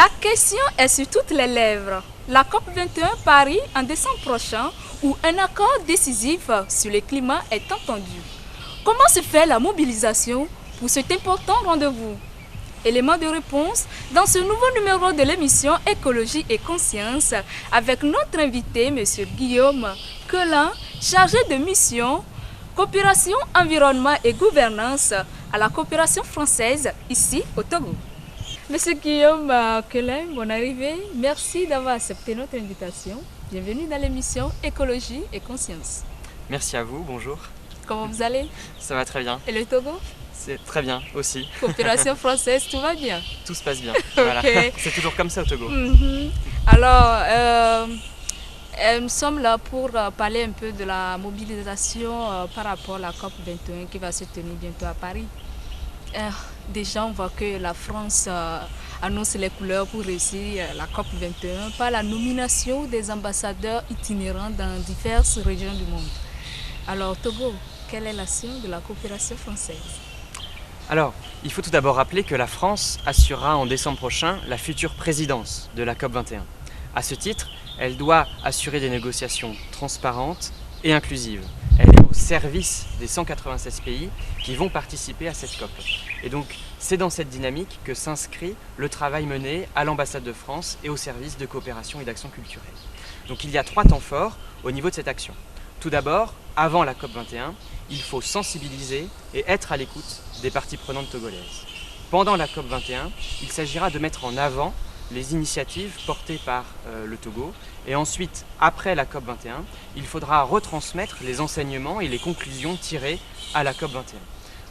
La question est sur toutes les lèvres. La COP21 Paris en décembre prochain, où un accord décisif sur le climat est attendu. Comment se fait la mobilisation pour cet important rendez-vous? Élément de réponse dans ce nouveau numéro de l'émission Écologie et Conscience avec notre invité, M. Guillaume Quelin, chargé de mission Coopération, Environnement et Gouvernance à la coopération française ici au Togo. Monsieur Guillaume Quelin, bonne arrivée. Merci d'avoir accepté notre invitation. Bienvenue dans l'émission Écologie et Conscience. Merci à vous, bonjour. Comment vous allez? Ça va très bien. Et le Togo? C'est très bien aussi. Coopération française, tout va bien? Tout se passe bien. Okay. Voilà. C'est toujours comme ça au Togo. Alors, nous sommes là pour parler un peu de la mobilisation par rapport à la COP21 qui va se tenir bientôt à Paris. Déjà, on voit que la France annonce les couleurs pour réussir la COP21 par la nomination des ambassadeurs itinérants dans diverses régions du monde. Alors, Togo, quelle est l'action de la coopération française? Alors, il faut tout d'abord rappeler que la France assurera en décembre prochain la future présidence de la COP21. À ce titre, elle doit assurer des négociations transparentes et inclusives. Elle est au service des 196 pays qui vont participer à cette COP. Et donc, c'est dans cette dynamique que s'inscrit le travail mené à l'ambassade de France et au service de coopération et d'action culturelle. Donc, il y a 3 temps forts au niveau de cette action. Tout d'abord, avant la COP21, il faut sensibiliser et être à l'écoute des parties prenantes togolaises. Pendant la COP21, il s'agira de mettre en avant les initiatives portées par le Togo. Et ensuite, après la COP21, il faudra retransmettre les enseignements et les conclusions tirées à la COP21.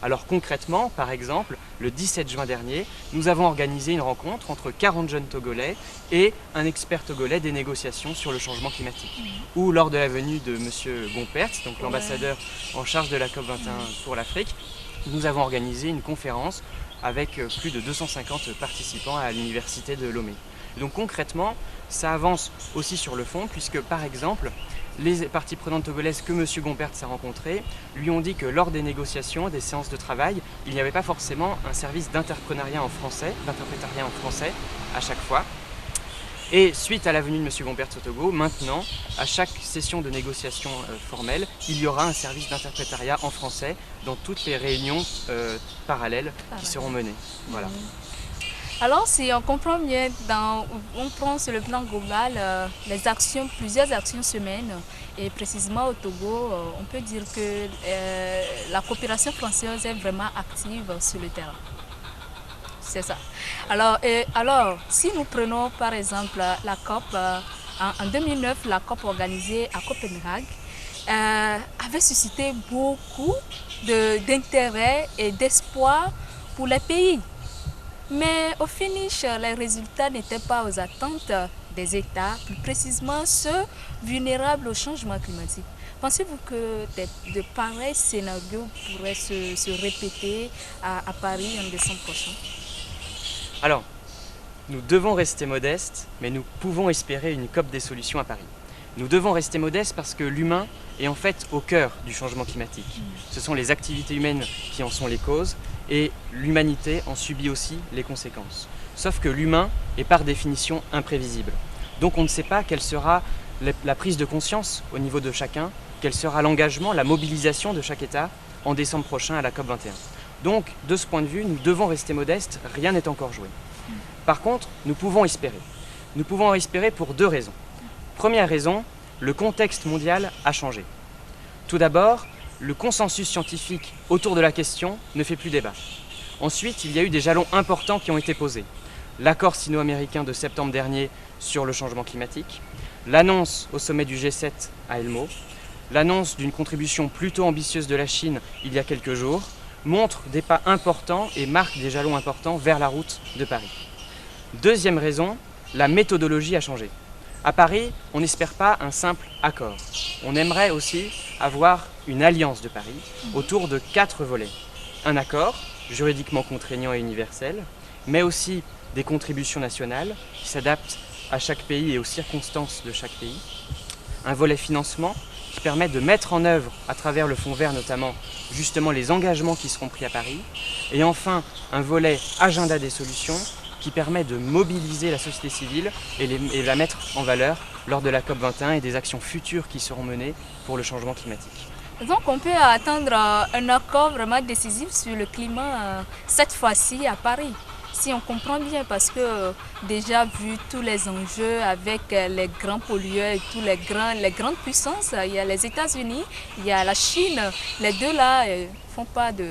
Alors concrètement, par exemple, le 17 juin dernier, nous avons organisé une rencontre entre 40 jeunes Togolais et un expert togolais des négociations sur le changement climatique. Où lors de la venue de M. Gompert, donc l'ambassadeur en charge de la COP21 pour l'Afrique, nous avons organisé une conférence avec plus de 250 participants à l'université de Lomé. Donc concrètement, ça avance aussi sur le fond puisque par exemple, les parties prenantes togolaises que M. Gompert a rencontrées lui ont dit que lors des négociations, des séances de travail, il n'y avait pas forcément un service d'interprétariat en français à chaque fois. Et suite à la venue de M. Gompert au Togo, maintenant, à chaque session de négociation formelle, il y aura un service d'interprétariat en français dans toutes les réunions parallèles qui seront menées. Voilà. Alors, si on comprend bien, on prend sur le plan global plusieurs actions se mènent. Et précisément au Togo, on peut dire que la coopération française est vraiment active sur le terrain. C'est ça. Alors, si nous prenons par exemple la COP, en 2009, la COP organisée à Copenhague avait suscité beaucoup d'intérêt et d'espoir pour les pays. Mais au finish, les résultats n'étaient pas aux attentes des États, plus précisément ceux vulnérables au changement climatique. Pensez-vous que de pareils scénarios pourraient se répéter à Paris en décembre prochain? Alors, nous devons rester modestes, mais nous pouvons espérer une COP des solutions à Paris. Nous devons rester modestes parce que l'humain est en fait au cœur du changement climatique. Ce sont les activités humaines qui en sont les causes et l'humanité en subit aussi les conséquences. Sauf que l'humain est par définition imprévisible. Donc on ne sait pas quelle sera la prise de conscience au niveau de chacun, quel sera l'engagement, la mobilisation de chaque État en décembre prochain à la COP21. Donc de ce point de vue, nous devons rester modestes, rien n'est encore joué. Par contre, nous pouvons espérer. Nous pouvons espérer pour 2 raisons. Première raison, le contexte mondial a changé. Tout d'abord, le consensus scientifique autour de la question ne fait plus débat. Ensuite, il y a eu des jalons importants qui ont été posés. L'accord sino-américain de septembre dernier sur le changement climatique, l'annonce au sommet du G7 à Elmo, l'annonce d'une contribution plutôt ambitieuse de la Chine il y a quelques jours, montrent des pas importants et marquent des jalons importants vers la route de Paris. Deuxième raison, la méthodologie a changé. À Paris, on n'espère pas un simple accord. On aimerait aussi avoir une alliance de Paris autour de 4 volets. Un accord, juridiquement contraignant et universel, mais aussi des contributions nationales qui s'adaptent à chaque pays et aux circonstances de chaque pays. Un volet financement qui permet de mettre en œuvre, à travers le Fonds vert notamment, justement les engagements qui seront pris à Paris. Et enfin, un volet agenda des solutions qui permet de mobiliser la société civile et la mettre en valeur lors de la COP21 et des actions futures qui seront menées pour le changement climatique. Donc on peut attendre un accord vraiment décisif sur le climat cette fois-ci à Paris. Si on comprend bien, parce que déjà vu tous les enjeux avec les grands pollueurs et tous les grandes puissances, il y a les États-Unis, il y a la Chine, les deux là font pas de...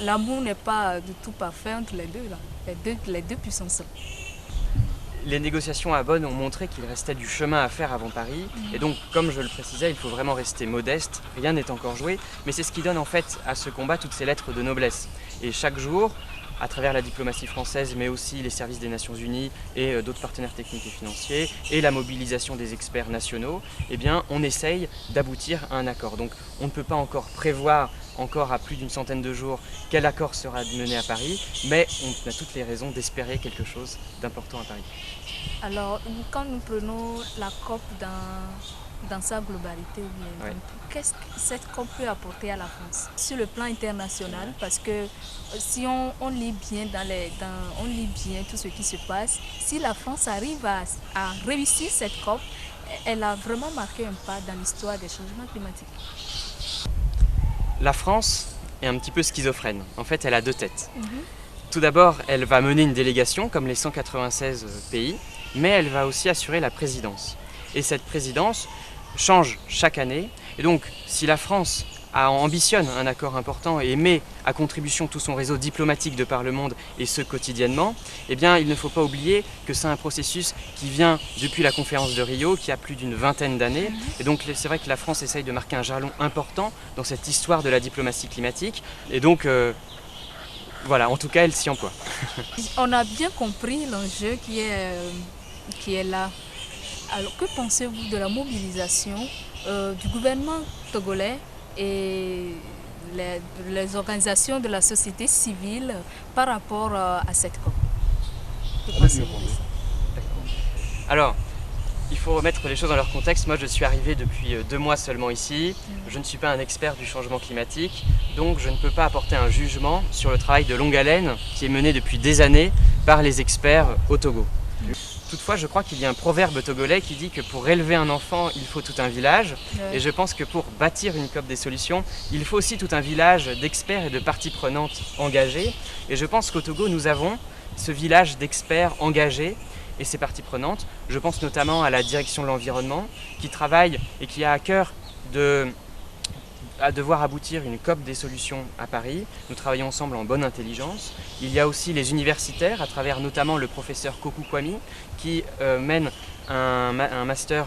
L'amour n'est pas du tout parfait entre les deux là, les deux puissances. Les négociations à Bonn ont montré qu'il restait du chemin à faire avant Paris. Et donc, comme je le précisais, il faut vraiment rester modeste. Rien n'est encore joué. Mais c'est ce qui donne en fait à ce combat toutes ces lettres de noblesse. Et chaque jour, à travers la diplomatie française, mais aussi les services des Nations Unies et d'autres partenaires techniques et financiers, et la mobilisation des experts nationaux, eh bien, on essaye d'aboutir à un accord. Donc, on ne peut pas encore prévoir, encore à plus d'une centaine de jours, quel accord sera mené à Paris, mais on a toutes les raisons d'espérer quelque chose d'important à Paris. Alors, quand nous prenons la COP dans sa globalité, Oui. qu'est-ce que cette COP peut apporter à la France sur le plan international? Parce que si on lit bien on lit bien tout ce qui se passe, si la France arrive à réussir cette COP, elle a vraiment marqué un pas dans l'histoire des changements climatiques. La France est un petit peu schizophrène. En fait, elle a deux têtes. Tout d'abord, elle va mener une délégation, comme les 196 pays, mais elle va aussi assurer la présidence. Et cette présidence change chaque année. Et donc, si la France ambitionne un accord important et met à contribution tout son réseau diplomatique de par le monde, et ce quotidiennement, eh bien, il ne faut pas oublier que c'est un processus qui vient depuis la conférence de Rio, qui a plus d'une vingtaine d'années. Et donc, c'est vrai que la France essaye de marquer un jalon important dans cette histoire de la diplomatie climatique. Et donc, voilà, en tout cas, elle s'y emploie. On a bien compris l'enjeu qui est là. Alors, que pensez-vous de la mobilisation du gouvernement togolais et les organisations de la société civile par rapport à cette COP? Que pensez-vous de ça? Alors, il faut remettre les choses dans leur contexte. Moi, je suis arrivé depuis 2 mois seulement ici. Je ne suis pas un expert du changement climatique, donc je ne peux pas apporter un jugement sur le travail de longue haleine qui est mené depuis des années par les experts au Togo. Toutefois, je crois qu'il y a un proverbe togolais qui dit que pour élever un enfant, il faut tout un village. Ouais. Et je pense que pour bâtir une COP des solutions, il faut aussi tout un village d'experts et de parties prenantes engagées. Et je pense qu'au Togo, nous avons ce village d'experts engagés et ces parties prenantes. Je pense notamment à la direction de l'environnement qui travaille et qui a à cœur à devoir aboutir une COP des solutions à Paris. Nous travaillons ensemble en bonne intelligence. Il y a aussi les universitaires, à travers notamment le professeur Kokou Kwami, qui mène un master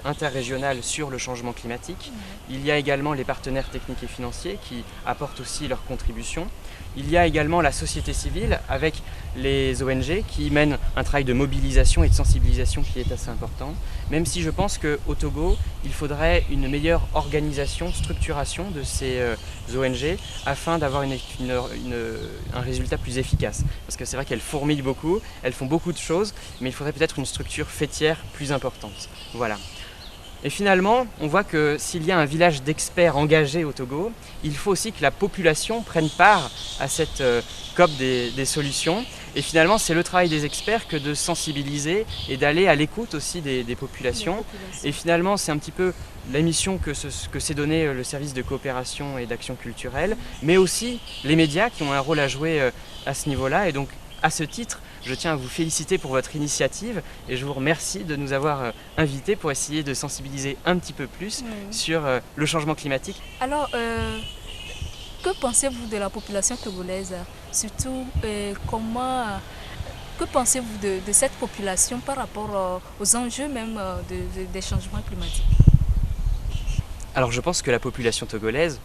interrégional sur le changement climatique. Il y a également les partenaires techniques et financiers qui apportent aussi leur contribution. Il y a également la société civile avec les ONG qui mènent un travail de mobilisation et de sensibilisation qui est assez important. Même si je pense qu'au Togo, il faudrait une meilleure organisation, structuration de ces ONG afin d'avoir un résultat plus efficace. Parce que c'est vrai qu'elles fourmillent beaucoup, elles font beaucoup de choses, mais il faudrait peut-être une structure faîtière plus importante. Voilà. Et finalement, on voit que s'il y a un village d'experts engagés au Togo, il faut aussi que la population prenne part à cette COP des solutions. Et finalement, c'est le travail des experts que de sensibiliser et d'aller à l'écoute aussi des populations. Et finalement, c'est un petit peu la mission que s'est donné le service de coopération et d'action culturelle, mais aussi les médias qui ont un rôle à jouer à ce niveau-là. Et donc, à ce titre, je tiens à vous féliciter pour votre initiative et je vous remercie de nous avoir invités pour essayer de sensibiliser un petit peu plus sur le changement climatique. Alors, que pensez-vous de la population togolaise? Surtout, que pensez-vous de cette population par rapport aux enjeux même des changements climatiques? Alors je pense que la population togolaise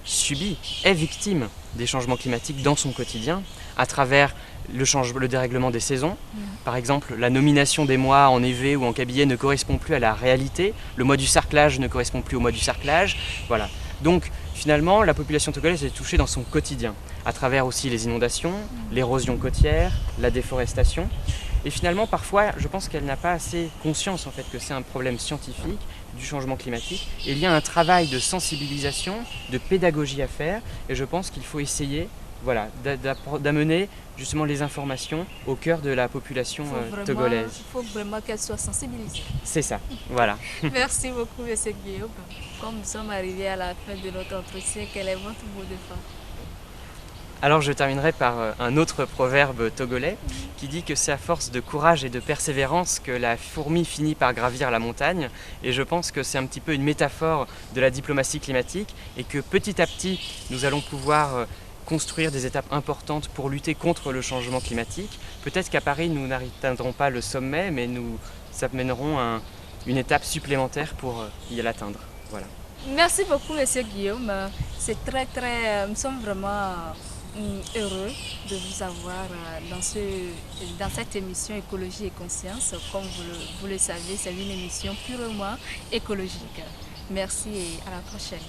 est victime des changements climatiques dans son quotidien, à travers le dérèglement des saisons. Par exemple, la nomination des mois en été ou en cabillaud ne correspond plus à la réalité. Le mois du sarclage ne correspond plus au mois du sarclage. Voilà. Donc finalement, la population togolaise est touchée dans son quotidien, à travers aussi les inondations, l'érosion côtière, la déforestation. Et finalement, parfois, je pense qu'elle n'a pas assez conscience en fait, que c'est un problème scientifique du changement climatique. Et il y a un travail de sensibilisation, de pédagogie à faire. Et je pense qu'il faut essayer voilà, d'amener justement les informations au cœur de la population togolaise. Il faut vraiment qu'elle soit sensibilisée. C'est ça, voilà. Merci beaucoup, M. Guillaume. Comme nous sommes arrivés à la fin de notre entretien, quel est votre mot de fin? Alors je terminerai par un autre proverbe togolais qui dit que c'est à force de courage et de persévérance que la fourmi finit par gravir la montagne. Et je pense que c'est un petit peu une métaphore de la diplomatie climatique et que petit à petit nous allons pouvoir construire des étapes importantes pour lutter contre le changement climatique. Peut-être qu'à Paris nous n'atteindrons pas le sommet, mais nous amènerons une étape supplémentaire pour y l'atteindre. Voilà. Merci beaucoup, M. Guillaume. C'est nous sommes vraiment heureux de vous avoir dans cette émission Écologie et Conscience. Comme vous le savez, c'est une émission purement écologique. Merci et à la prochaine.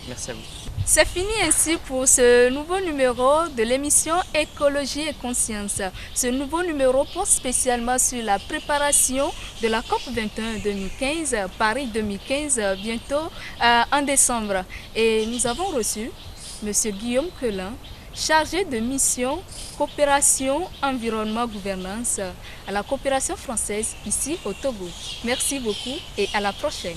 Merci à vous. C'est fini ainsi pour ce nouveau numéro de l'émission Écologie et Conscience. Ce nouveau numéro porte spécialement sur la préparation de la COP 21 2015, Paris 2015, bientôt en décembre. Et nous avons reçu M. Guillaume Quelin, chargé de mission coopération, environnement, gouvernance à la coopération française ici au Togo. Merci beaucoup et à la prochaine.